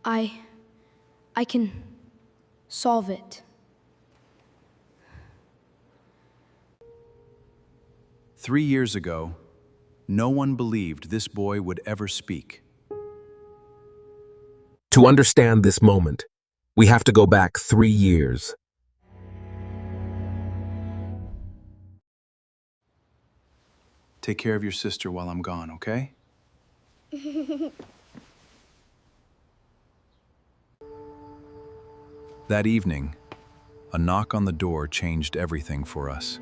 I... I can solve it. 3 years ago, no one believed this boy would ever speak. To understand this moment, we have to go back 3 years. Take care of your sister while I'm gone, okay? That evening, a knock on the door changed everything for us.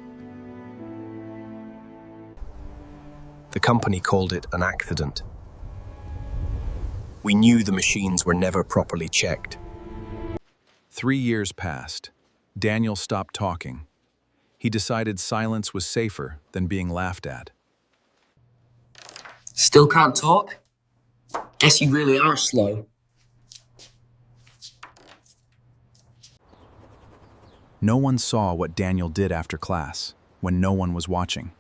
The company called it an accident. We knew the machines were never properly checked. 3 years passed. Daniel stopped talking. He decided silence was safer than being laughed at. Still can't talk? Guess you really are slow. No one saw what Daniel did after class, when no one was watching.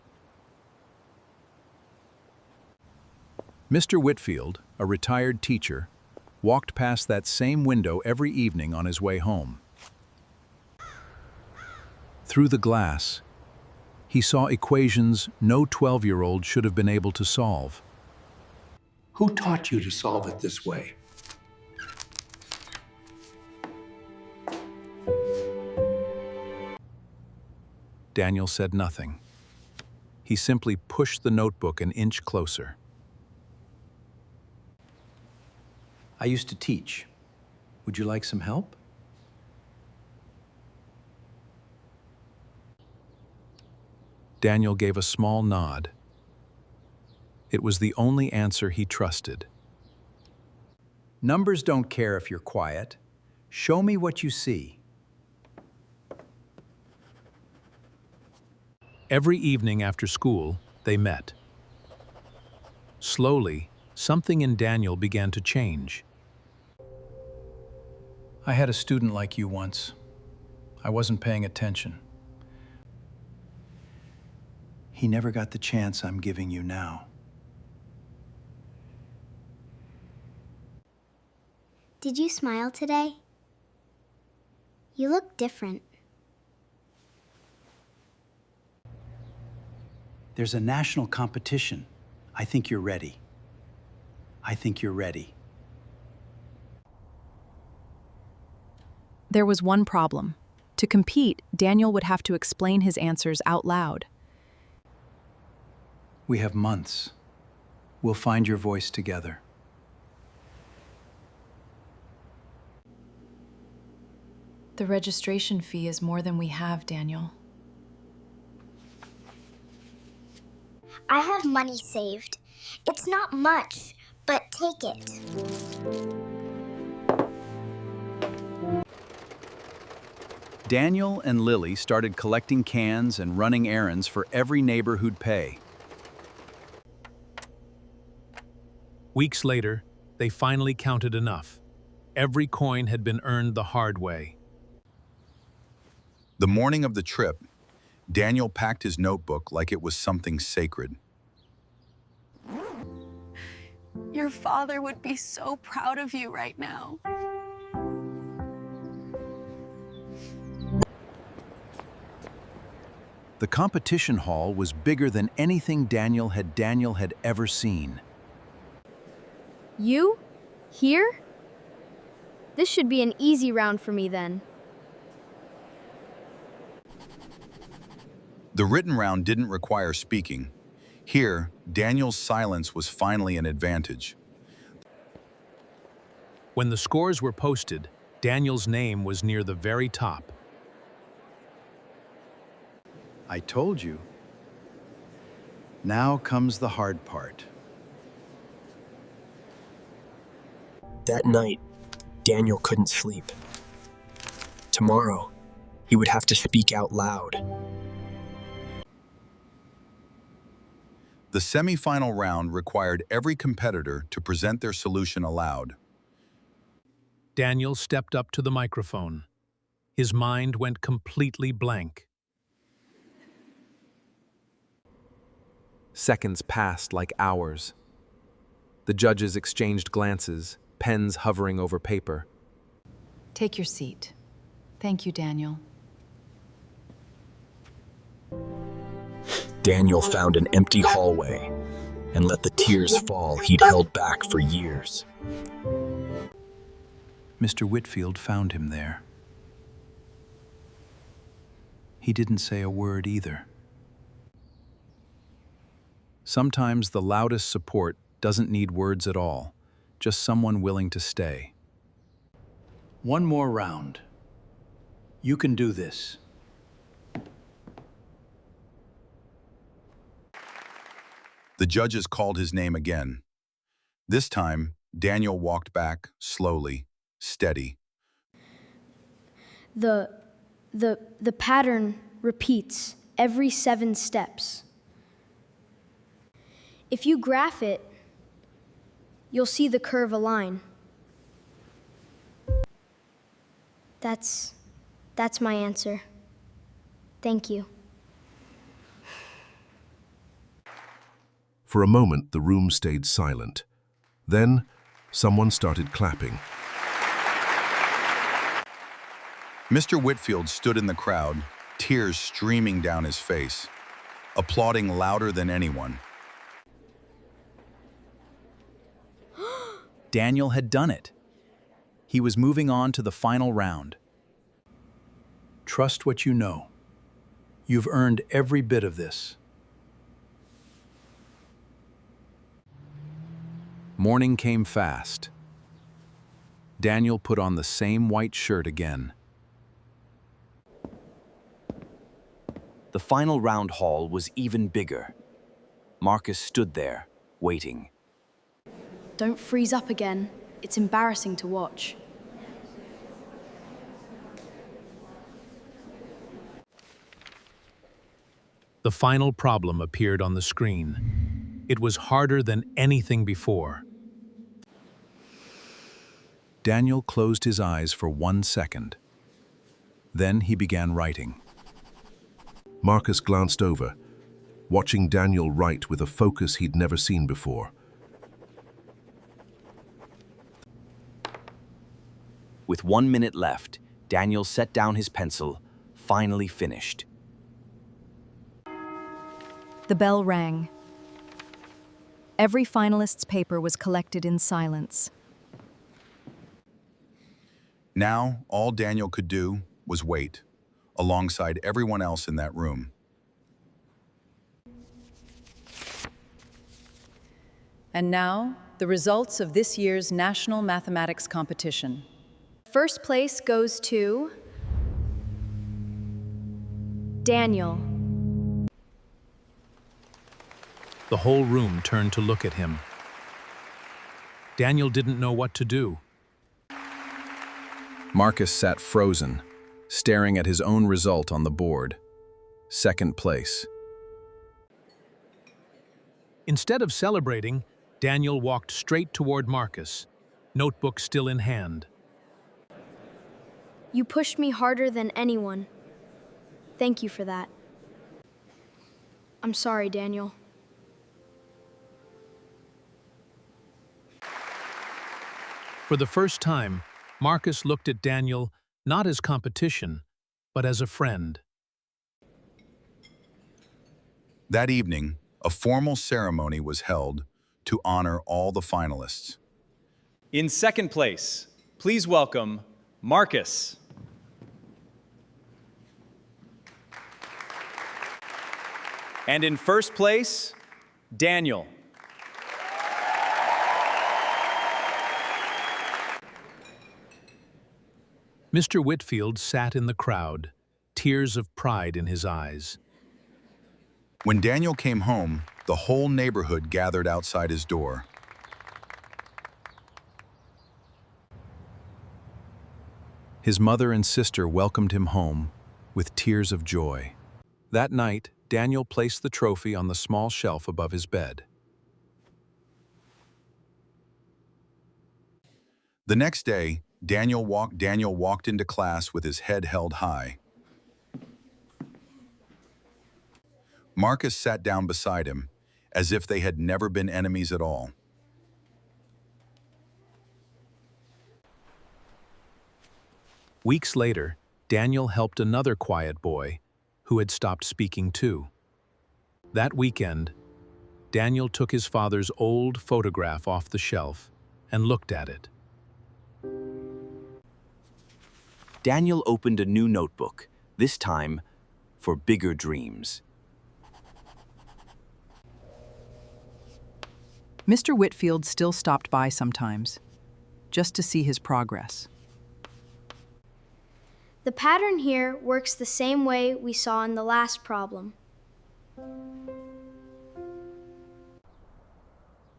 Mr. Whitfield, a retired teacher, walked past that same window every evening on his way home. Through the glass, he saw equations no 12-year-old should have been able to solve. Who taught you to solve it this way? Daniel said nothing. He simply pushed the notebook an inch closer. I used to teach. Would you like some help? Daniel gave a small nod. It was the only answer he trusted. Numbers don't care if you're quiet. Show me what you see. Every evening after school, they met. Slowly, something in Daniel began to change. I had a student like you once. I wasn't paying attention. He never got the chance I'm giving you now. Did you smile today? You look different. There's a national competition. I think you're ready. I think you're ready. There was one problem. To compete, Daniel would have to explain his answers out loud. We have months. We'll find your voice together. The registration fee is more than we have, Daniel. I have money saved. It's not much, but take it. Daniel and Lily started collecting cans and running errands for every neighbor who'd pay. Weeks later, they finally counted enough. Every coin had been earned the hard way. The morning of the trip, Daniel packed his notebook like it was something sacred. Your father would be so proud of you right now. The competition hall was bigger than anything Daniel had ever seen. You? Here? This should be an easy round for me then. The written round didn't require speaking. Here, Daniel's silence was finally an advantage. When the scores were posted, Daniel's name was near the very top. I told you. Now comes the hard part. That night, Daniel couldn't sleep. Tomorrow, he would have to speak out loud. The semi-final round required every competitor to present their solution aloud. Daniel stepped up to the microphone. His mind went completely blank. Seconds passed like hours. The judges exchanged glances, pens hovering over paper. Take your seat. Thank you, Daniel. Daniel found an empty hallway and let the tears fall he'd held back for years. Mr. Whitfield found him there. He didn't say a word either. Sometimes the loudest support doesn't need words at all, just someone willing to stay. One more round. You can do this. The judges called his name again. This time, Daniel walked back, slowly, steady. The pattern repeats every 7 steps. If you graph it, you'll see the curve align. That's my answer. Thank you. For a moment, the room stayed silent. Then, someone started clapping. Mr. Whitfield stood in the crowd, tears streaming down his face, applauding louder than anyone. Daniel had done it. He was moving on to the final round. Trust what you know. You've earned every bit of this. Morning came fast. Daniel put on the same white shirt again. The final round hall was even bigger. Marcus stood there, waiting. Don't freeze up again. It's embarrassing to watch. The final problem appeared on the screen. It was harder than anything before. Daniel closed his eyes for 1 second. Then he began writing. Marcus glanced over, watching Daniel write with a focus he'd never seen before. With 1 minute left, Daniel set down his pencil, finally finished. The bell rang. Every finalist's paper was collected in silence. Now, all Daniel could do was wait, alongside everyone else in that room. And now, the results of this year's National Mathematics Competition. First place goes to Daniel. The whole room turned to look at him. Daniel didn't know what to do. Marcus sat frozen, staring at his own result on the board. Second place. Instead of celebrating, Daniel walked straight toward Marcus, notebook still in hand. You pushed me harder than anyone. Thank you for that. I'm sorry, Daniel. For the first time, Marcus looked at Daniel not as competition, but as a friend. That evening, a formal ceremony was held to honor all the finalists. In second place, please welcome Marcus. And in first place, Daniel. Mr. Whitfield sat in the crowd, tears of pride in his eyes. When Daniel came home, the whole neighborhood gathered outside his door. His mother and sister welcomed him home with tears of joy. That night, Daniel placed the trophy on the small shelf above his bed. The next day, Daniel walked into class with his head held high. Marcus sat down beside him, as if they had never been enemies at all. Weeks later, Daniel helped another quiet boy who had stopped speaking too. That weekend, Daniel took his father's old photograph off the shelf and looked at it. Daniel opened a new notebook, this time for bigger dreams. Mr. Whitfield still stopped by sometimes, just to see his progress. The pattern here works the same way we saw in the last problem.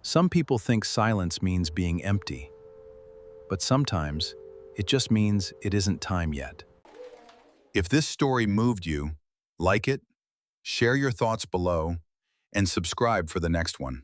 Some people think silence means being empty, but sometimes it just means it isn't time yet. If this story moved you, like it, share your thoughts below, and subscribe for the next one.